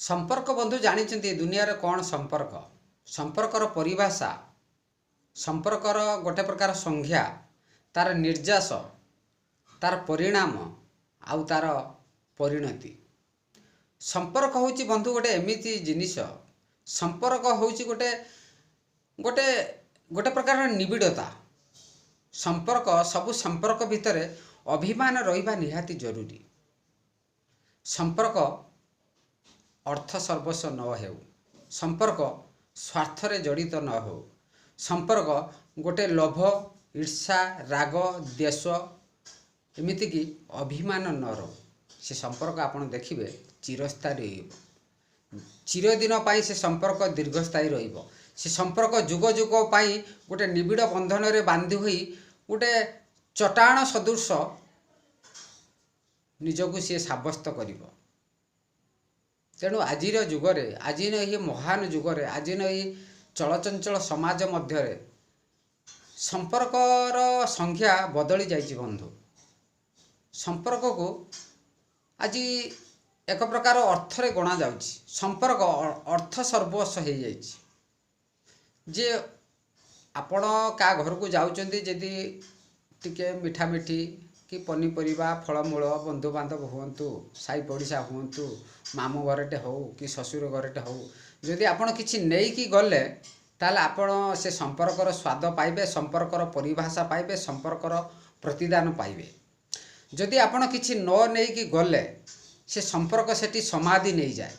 संपर्क बंधु जानी दुनिया रे कौन संपर्क संपर्कर परिभाषा संपर्कर गोटे प्रकार संज्ञा तार निर्यास तार परिणाम आउ तार परिणति। संपर्क होची बंधु गोटे एमिति जिनिस संपर्क होची गोटे गोटे गोटे प्रकार निबिड़ता। संपर्क सबु संपर्क भितर अभिमान रहिबा निहाती जरूरी। संपर्क अर्थ सर्वस्व न हो, संपर्क स्वार्थ रे जड़ित न हो, संपर्क गोटे लोभ ईर्षा राग द्वेष एमिति की अभिमान न रो से संपर्क आपण देखिबे चिरस्थायी हो, चिरदिन पाई से संपर्क दीर्घस्थायी रहिबो। से संपर्क जुग जुग पाई गोटे निबिड़ बंधन रे बांधी होई गोटे चट्टाण सदृश निजको सी साब्यस्त करिबो। तेणु आजिर जुगरे आज ये महान जुगरे आज ये चलचंचल समाज मध्य संपर्कर संख्या बदली जाइए बंधु। संपर्क को आज एक प्रकार अर्थरे गणा जाउछि। संपर्क अर्थ सर्वस्व हो जाइछि। जे आपण का घर को जाउचंदी जदि टिके मिठा मिठी कि पनीपरिबा फलमूल बंधु बांधव हुंतु साई पड़िशा हुंतु मामू घरटे हो कि ससुर घरटे हो जदि आपण किछि नेई कि गले ताले आपण से संपर्कर स्वाद पाइबे, संपर्कर परिभाषा पाइबे, संपर्कर प्रतिदान पाइबे। जदि आपण किछि न नेई कि गले से संपर्क सेठी समाधि नहीं जाए।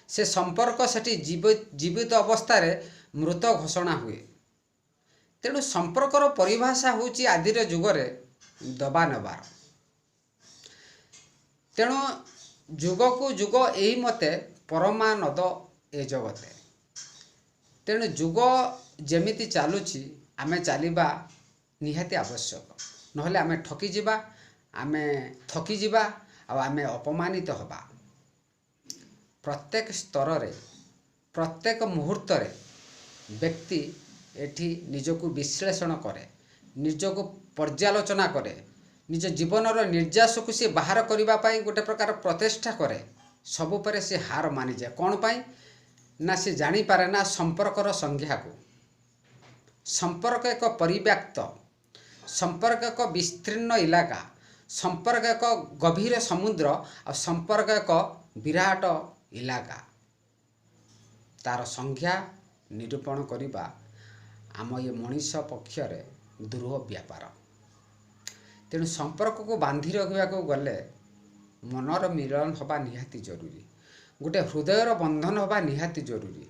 से संपर्क सेठी जीवित अवस्था रे मृत घोषणा हुए। तेणु संपर्कर परिभाषा होची आदिर जुगरे दबा नबार। तेणु जुग को जुग यही मते परमानद ए जगते। तेणु जुग जेमिति चालुची आमे चलिबा निहाती आवश्यक, नहले आमे ठकी जिबा, आमे थकी जिबा, आमे अपमानित होबा। प्रत्येक स्तर रे प्रत्येक मुहूर्त रे व्यक्ति एठी निजको विश्लेषण करे, निजको पर्यालोचना करे, निज जीवनर निर्यास को सी बाहर करबा पाई गोटे प्रकार प्रचेष्टा करे। सबु परे से हार मानि जाए। कौन पाई ना से जानी पारे ना संपर्कर संज्ञा को। संपर्क एक परिव्याप्त, संपर्क एक विस्तीर्ण इलाका, संपर्क एक गभीर समुद्र और संपर्क एक विराट इलाका। तार संज्ञा निरूपण करिबा आम ये मनीष पक्षरे दुरूह व्यापार। तेणु संपर्क को बांधि रखा को गले मनर मिलन हवा निहाती जरूरी, गोटे हृदयर बंधन हवा निहाती जरूरी।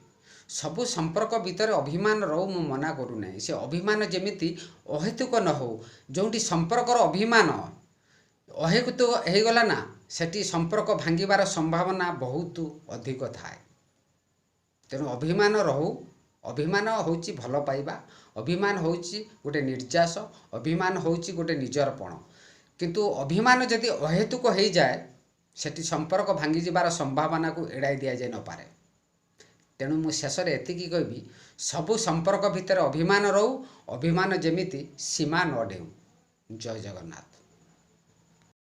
सबु संपर्क भितर अभिमान रो मु मना करू नहीं। से अभिमान जेमिति अहेतुक न हो। जोंटी संपर्कर अभिमान अहेतुक हो गला ना सेठी संपर्क भांगिबार संभावना बहुत अधिक थाए। तेणु अभिमान रहू। अभिमान होची भल पाइबा, अभिमान होची गोटे निर्यास, अभिमान होची गोटे निजरपण। किंतु अभिमान जदि अहेतुक हो जाए सेठी संपर्क भांगी जिबार संभावना को एड़ाई दिया जाए न पारे। तेणु मु शेष रे एतिकी कहबी सबु संपर्क भितर अभिमान रहू, अभिमान जेमिति सीमा न डेऊ। जय जगन्नाथ।